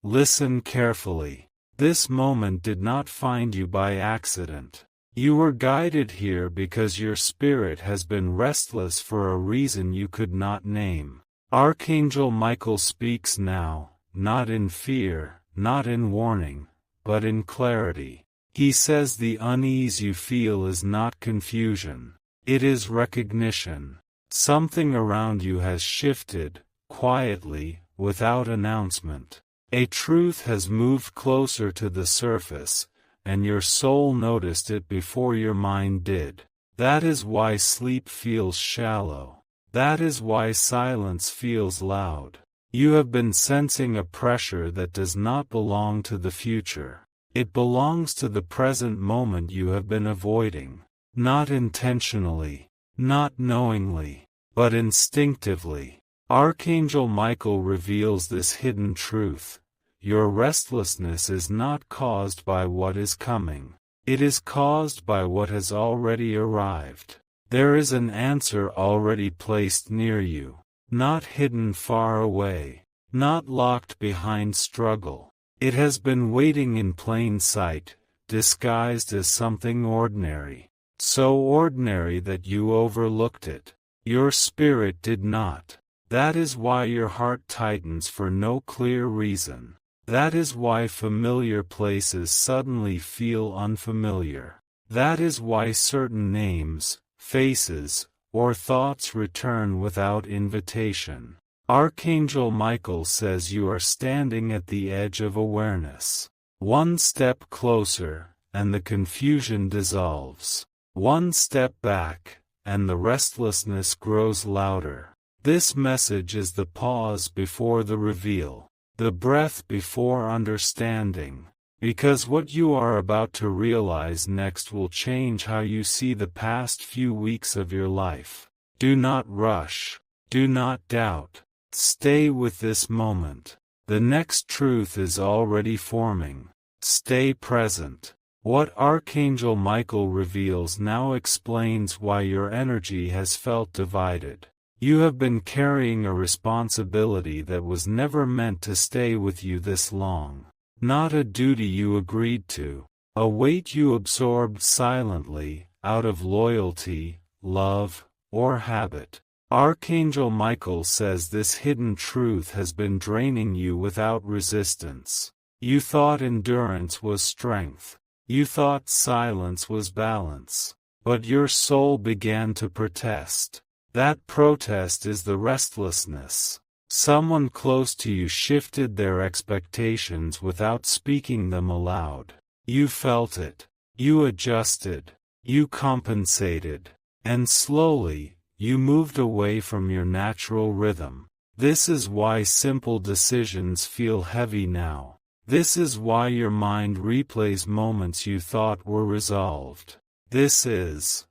Listen carefully. This moment did not find you by accident. You were guided here because your spirit has been restless for a reason you could not name. Archangel Michael speaks now, not in fear, not in warning, but in clarity. He says the unease you feel is not confusion. It is recognition. Something around you has shifted, quietly, without announcement. A truth has moved closer to the surface, and your soul noticed it before your mind did. That is why sleep feels shallow. That is why silence feels loud. You have been sensing a pressure that does not belong to the future. It belongs to the present moment you have been avoiding. Not intentionally, not knowingly, but instinctively. Archangel Michael reveals this hidden truth. Your restlessness is not caused by what is coming. It is caused by what has already arrived. There is an answer already placed near you, not hidden far away, not locked behind struggle. It has been waiting in plain sight, disguised as something ordinary. So ordinary that you overlooked it. Your spirit did not. That is why your heart tightens for no clear reason. That is why familiar places suddenly feel unfamiliar. That is why certain names, faces, or thoughts return without invitation. Archangel Michael says you are standing at the edge of awareness. One step closer, and the confusion dissolves. One step back, and the restlessness grows louder. This message is the pause before the reveal, the breath before understanding, because what you are about to realize next will change how you see the past few weeks of your life. Do not rush. Do not doubt. Stay with this moment. The next truth is already forming. Stay present. What Archangel Michael reveals now explains why your energy has felt divided. You have been carrying a responsibility that was never meant to stay with you this long. Not a duty you agreed to. A weight you absorbed silently, out of loyalty, love, or habit. Archangel Michael says this hidden truth has been draining you without resistance. You thought endurance was strength. You thought silence was balance. But your soul began to protest. That protest is the restlessness. Someone close to you shifted their expectations without speaking them aloud. You felt it. You adjusted. You compensated. And slowly, you moved away from your natural rhythm. This is why simple decisions feel heavy now. This is why your mind replays moments you thought were resolved. This is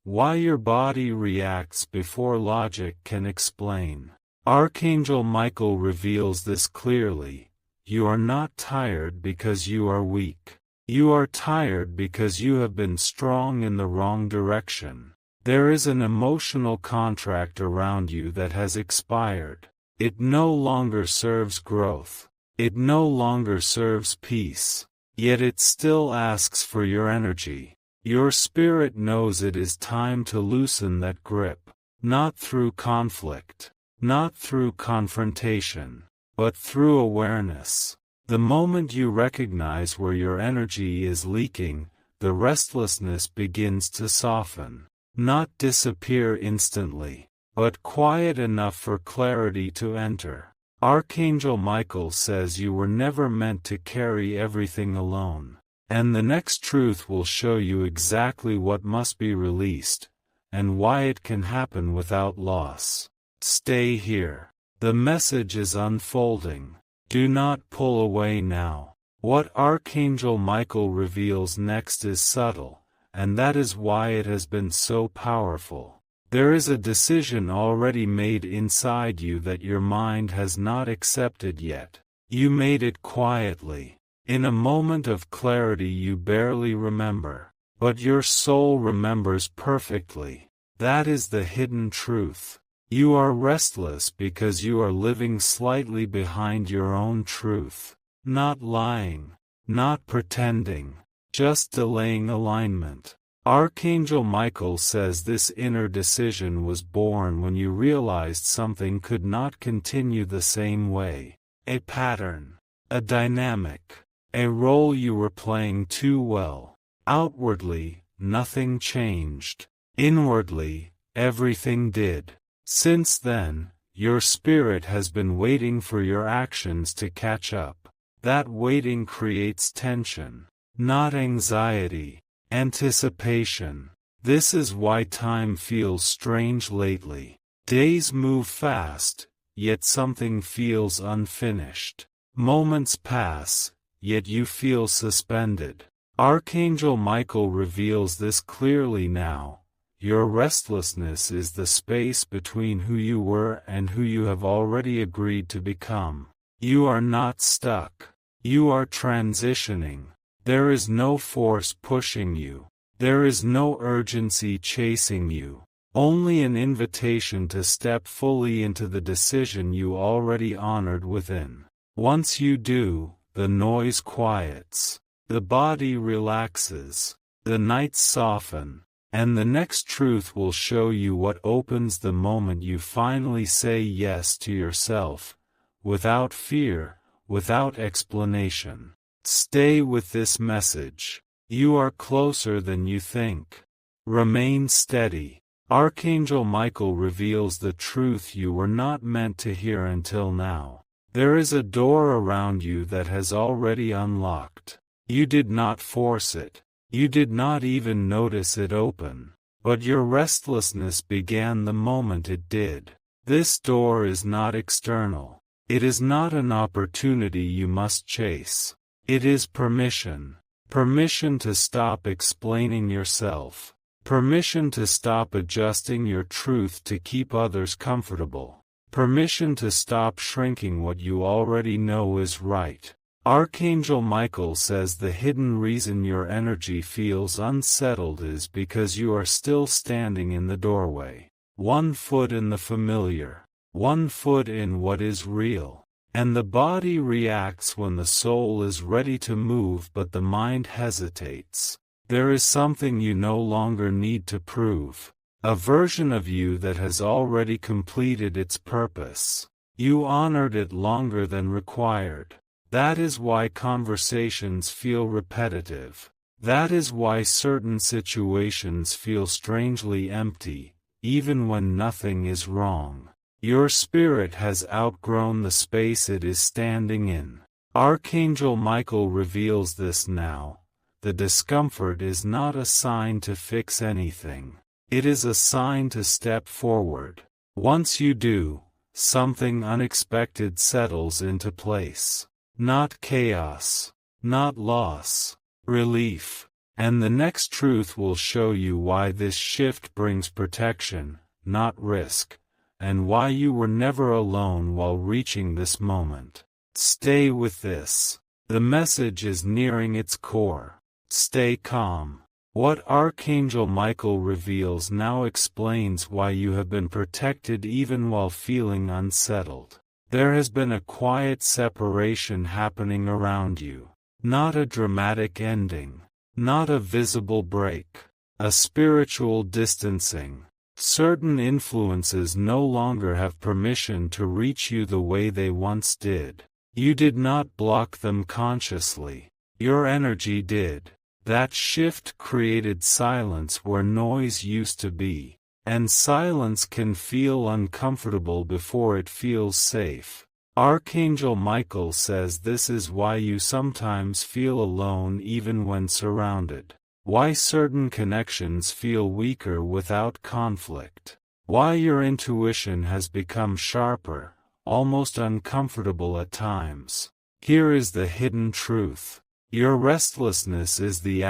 why your body reacts before logic can explain. Archangel Michael reveals this clearly. You are not tired because you are weak. You are tired because you have been strong in the wrong direction. There is an emotional contract around you that has expired. It no longer serves growth. It no longer serves peace. Yet it still asks for your energy. Your spirit knows it is time to loosen that grip. Not through conflict. Not through confrontation. But through awareness. The moment you recognize where your energy is leaking, the restlessness begins to soften. Not disappear instantly, but quiet enough for clarity to enter. Archangel Michael says you were never meant to carry everything alone. And the next truth will show you exactly what must be released, and why it can happen without loss. Stay here. The message is unfolding. Do not pull away now. What Archangel Michael reveals next is subtle, and that is why it has been so powerful. There is a decision already made inside you that your mind has not accepted yet. You made it quietly, in a moment of clarity you barely remember, but your soul remembers perfectly. That is the hidden truth. You are restless because you are living slightly behind your own truth. Not lying, not pretending, just delaying alignment. Archangel Michael says this inner decision was born when you realized something could not continue the same way. A pattern, a dynamic, a role you were playing too well. Outwardly, nothing changed. Inwardly, everything did. Since then, your spirit has been waiting for your actions to catch up. That waiting creates tension, not anxiety, anticipation. This is why time feels strange lately. Days move fast, yet something feels unfinished. Moments pass, yet you feel suspended. Archangel Michael reveals this clearly now. Your restlessness is the space between who you were and who you have already agreed to become. You are not stuck. You are transitioning. There is no force pushing you. There is no urgency chasing you. Only an invitation to step fully into the decision you already honored within. Once you do, the noise quiets. The body relaxes. The nights soften. And the next truth will show you what opens the moment you finally say yes to yourself, without fear, without explanation. Stay with this message. You are closer than you think. Remain steady. Archangel Michael reveals the truth you were not meant to hear until now. There is a door around you that has already unlocked. You did not force it. You did not even notice it open, but your restlessness began the moment it did. This door is not external. It is not an opportunity you must chase. It is permission. Permission to stop explaining yourself. Permission to stop adjusting your truth to keep others comfortable. Permission to stop shrinking what you already know is right. Archangel Michael says the hidden reason your energy feels unsettled is because you are still standing in the doorway. One foot in the familiar. One foot in what is real. And the body reacts when the soul is ready to move but the mind hesitates. There is something you no longer need to prove. A version of you that has already completed its purpose. You honored it longer than required. That is why conversations feel repetitive. That is why certain situations feel strangely empty, even when nothing is wrong. Your spirit has outgrown the space it is standing in. Archangel Michael reveals this now. The discomfort is not a sign to fix anything. It is a sign to step forward. Once you do, something unexpected settles into place. Not chaos, not loss, relief. And the next truth will show you why this shift brings protection, not risk, and why you were never alone while reaching this moment. Stay with this. The message is nearing its core. Stay calm. What Archangel Michael reveals now explains why you have been protected even while feeling unsettled. There has been a quiet separation happening around you. Not a dramatic ending. Not a visible break. A spiritual distancing. Certain influences no longer have permission to reach you the way they once did. You did not block them consciously. Your energy did. That shift created silence where noise used to be. And silence can feel uncomfortable before it feels safe. Archangel Michael says this is why you sometimes feel alone even when surrounded. Why certain connections feel weaker without conflict. Why your intuition has become sharper, almost uncomfortable at times. Here is the hidden truth. Your restlessness is the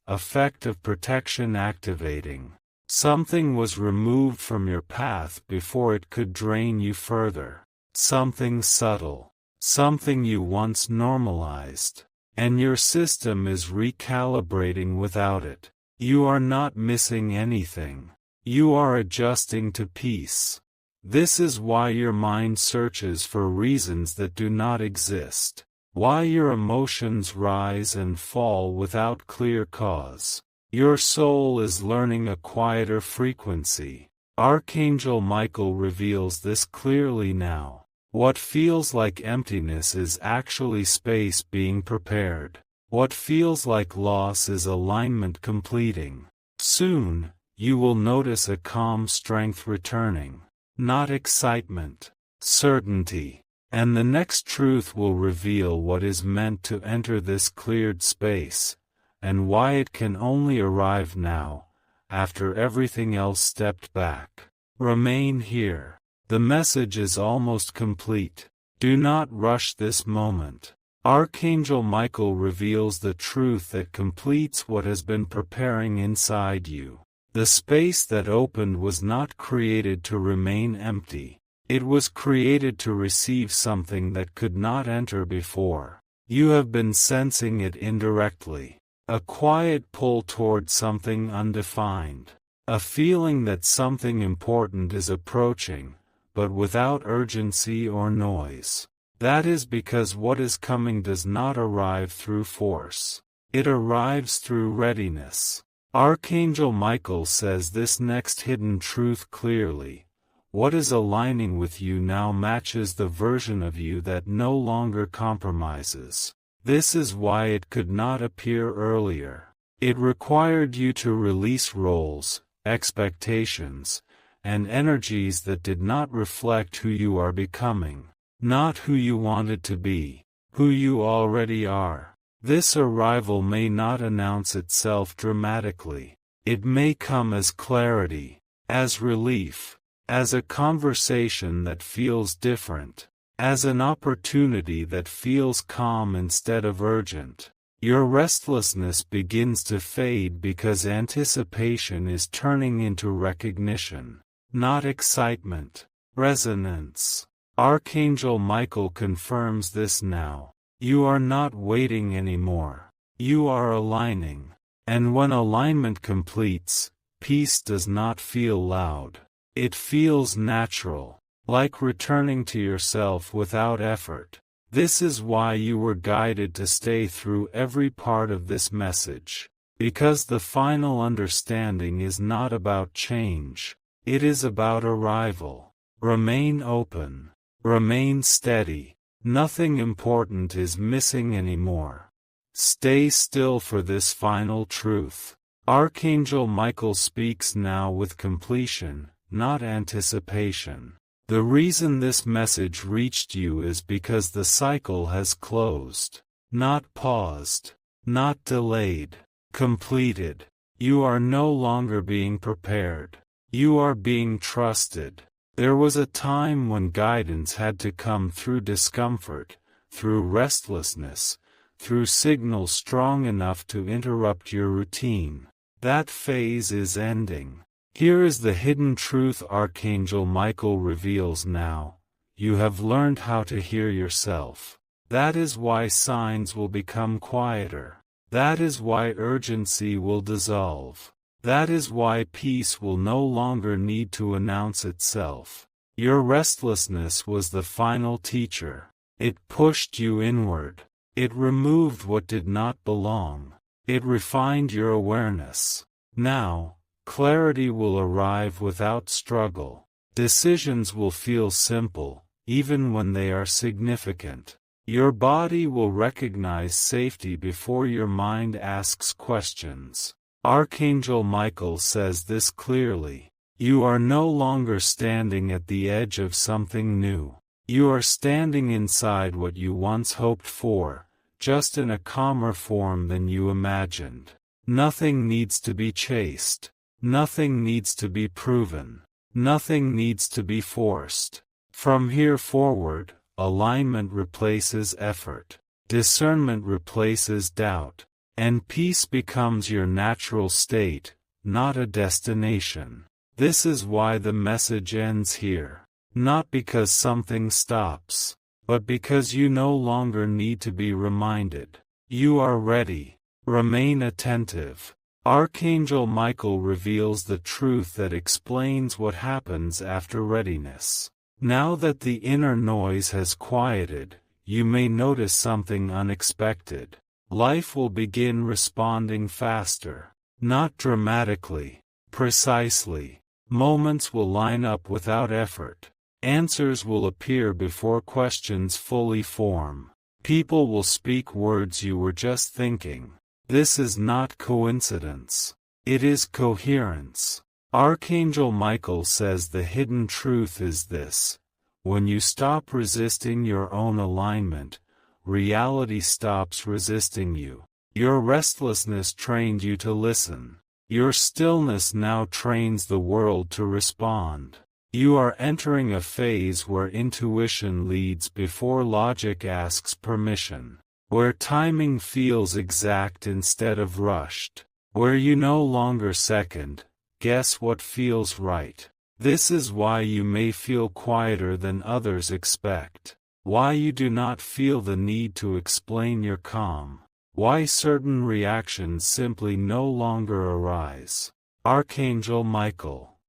effect of protection activating. Something was removed from your path before it could drain you further. Something subtle. Something you once normalized. And your system is recalibrating without it. You are not missing anything. You are adjusting to peace. This is why your mind searches for reasons that do not exist, why your emotions rise and fall without clear cause. Your soul is learning a quieter frequency. Archangel Michael reveals this clearly now. What feels like emptiness is actually space being prepared. What feels like loss is alignment completing. Soon, you will notice a calm strength returning. Not excitement, certainty. And the next truth will reveal what is meant to enter this cleared space, and why it can only arrive now, after everything else stepped back. Remain here. The message is almost complete. Do not rush this moment. Archangel Michael reveals the truth that completes what has been preparing inside you. The space that opened was not created to remain empty. It was created to receive something that could not enter before. You have been sensing it indirectly. A quiet pull toward something undefined. A feeling that something important is approaching, but without urgency or noise. That is because what is coming does not arrive through force. It arrives through readiness. Archangel Michael says this next hidden truth clearly. What is aligning with you now matches the version of you that no longer compromises. This is why it could not appear earlier. It required you to release roles, expectations, and energies that did not reflect who you are becoming. Not who you wanted to be, who you already are. This arrival may not announce itself dramatically. It may come as clarity, as relief, as a conversation that feels different, as an opportunity that feels calm instead of urgent. Your restlessness begins to fade because anticipation is turning into recognition, not excitement, resonance. Archangel Michael confirms this now. You are not waiting anymore. You are aligning. And when alignment completes, peace does not feel loud. It feels natural, like returning to yourself without effort. This is why you were guided to stay through every part of this message. Because the final understanding is not about change. It is about arrival. Remain open. Remain steady. Nothing important is missing anymore. Stay still for this final truth. Archangel Michael speaks now with completion, not anticipation. The reason this message reached you is because the cycle has closed. Not paused. Not delayed. Completed. You are no longer being prepared. You are being trusted. There was a time when guidance had to come through discomfort, through restlessness, through signals strong enough to interrupt your routine. That phase is ending. Here is the hidden truth Archangel Michael reveals now. You have learned how to hear yourself. That is why signs will become quieter. That is why urgency will dissolve. That is why peace will no longer need to announce itself. Your restlessness was the final teacher. It pushed you inward. It removed what did not belong. It refined your awareness. Now, clarity will arrive without struggle. Decisions will feel simple, even when they are significant. Your body will recognize safety before your mind asks questions. Archangel Michael says this clearly. You are no longer standing at the edge of something new. You are standing inside what you once hoped for, just in a calmer form than you imagined. Nothing needs to be chased. Nothing needs to be proven. Nothing needs to be forced. From here forward, alignment replaces effort. Discernment replaces doubt. And peace becomes your natural state, not a destination. This is why the message ends here. Not because something stops, but because you no longer need to be reminded. You are ready. Remain attentive. Archangel Michael reveals the truth that explains what happens after readiness. Now that the inner noise has quieted, you may notice something unexpected. Life will begin responding faster. Not dramatically, precisely. Moments will line up without effort. Answers will appear before questions fully form. People will speak words you were just thinking. This is not coincidence. It is coherence. Archangel Michael says the hidden truth is this: when you stop resisting your own alignment, reality stops resisting you. Your restlessness trained you to listen. Your stillness now trains the world to respond. You are entering a phase where intuition leads before logic asks permission, where timing feels exact instead of rushed, where you no longer second guess what feels right. This is why you may feel quieter than others expect, why you do not feel the need to explain your calm, why certain reactions simply no longer arise. Archangel Michael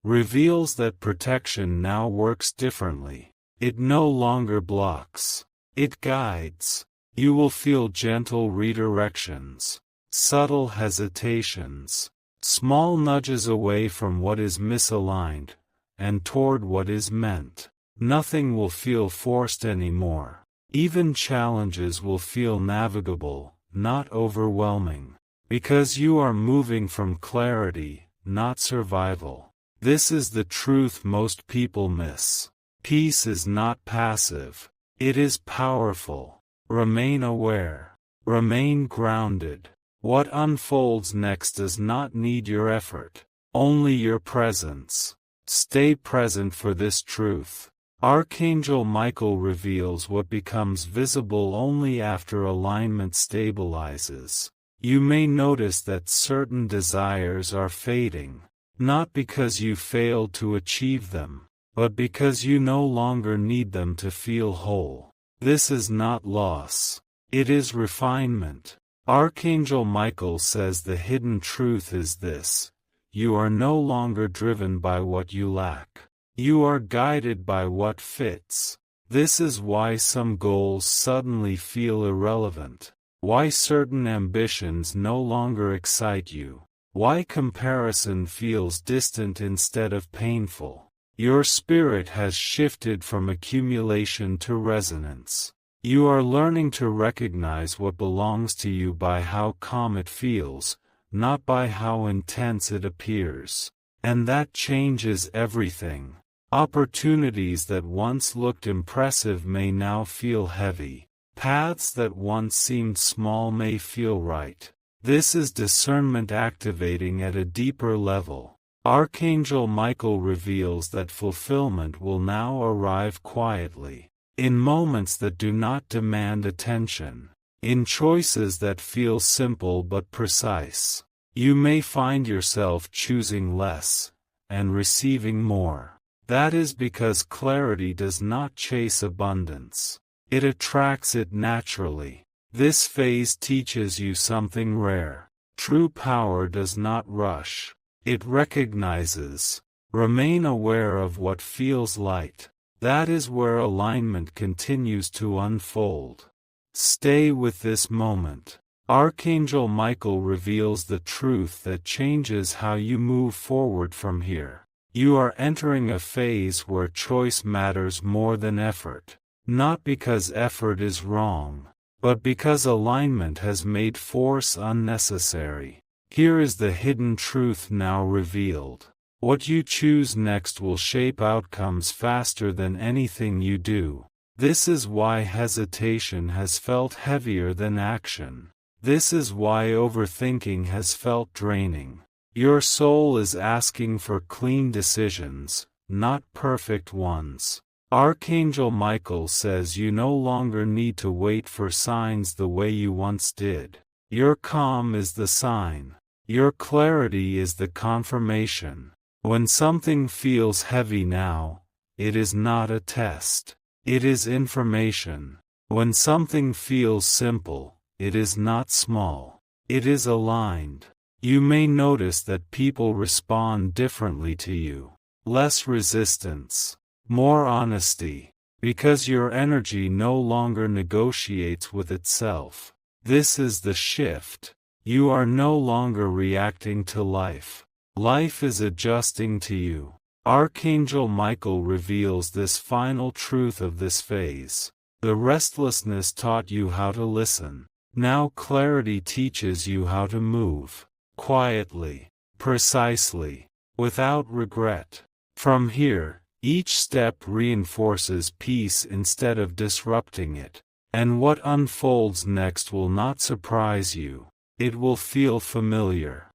reveals that protection now works differently. It no longer blocks. It guides. You will feel gentle redirections, subtle hesitations, small nudges away from what is misaligned, and toward what is meant. Nothing will feel forced anymore. Even challenges will feel navigable, not overwhelming, because you are moving from clarity, not survival. This is the truth most people miss. Peace is not passive. It is powerful. Remain aware. Remain grounded. What unfolds next does not need your effort, only your presence. Stay present for this truth. Archangel Michael reveals what becomes visible only after alignment stabilizes. You may notice that certain desires are fading, not because you failed to achieve them, but because you no longer need them to feel whole. This is not loss. It is refinement. Archangel Michael says the hidden truth is this: you are no longer driven by what you lack. You are guided by what fits. This is why some goals suddenly feel irrelevant, why certain ambitions no longer excite you, why comparison feels distant instead of painful. Your spirit has shifted from accumulation to resonance. You are learning to recognize what belongs to you by how calm it feels, not by how intense it appears. And that changes everything. Opportunities that once looked impressive may now feel heavy. Paths that once seemed small may feel right. This is discernment activating at a deeper level. Archangel Michael reveals that fulfillment will now arrive quietly, in moments that do not demand attention, in choices that feel simple but precise. You may find yourself choosing less, and receiving more. That is because clarity does not chase abundance. It attracts it naturally. This phase teaches you something rare. True power does not rush. It recognizes. Remain aware of what feels light. That is where alignment continues to unfold. Stay with this moment. Archangel Michael reveals the truth that changes how you move forward from here. You are entering a phase where choice matters more than effort, not because effort is wrong, but because alignment has made force unnecessary. Here is the hidden truth now revealed. What you choose next will shape outcomes faster than anything you do. This is why hesitation has felt heavier than action. This is why overthinking has felt draining. Your soul is asking for clean decisions, not perfect ones. Archangel Michael says you no longer need to wait for signs the way you once did. Your calm is the sign. Your clarity is the confirmation. When something feels heavy now, it is not a test. It is information. When something feels simple, it is not small. It is aligned. You may notice that people respond differently to you. Less resistance. More honesty. Because your energy no longer negotiates with itself. This is the shift. You are no longer reacting to life. Life is adjusting to you. Archangel Michael reveals this final truth of this phase. The restlessness taught you how to listen. Now clarity teaches you how to move. Quietly. Precisely. Without regret. From here, each step reinforces peace instead of disrupting it. And what unfolds next will not surprise you. It will feel familiar.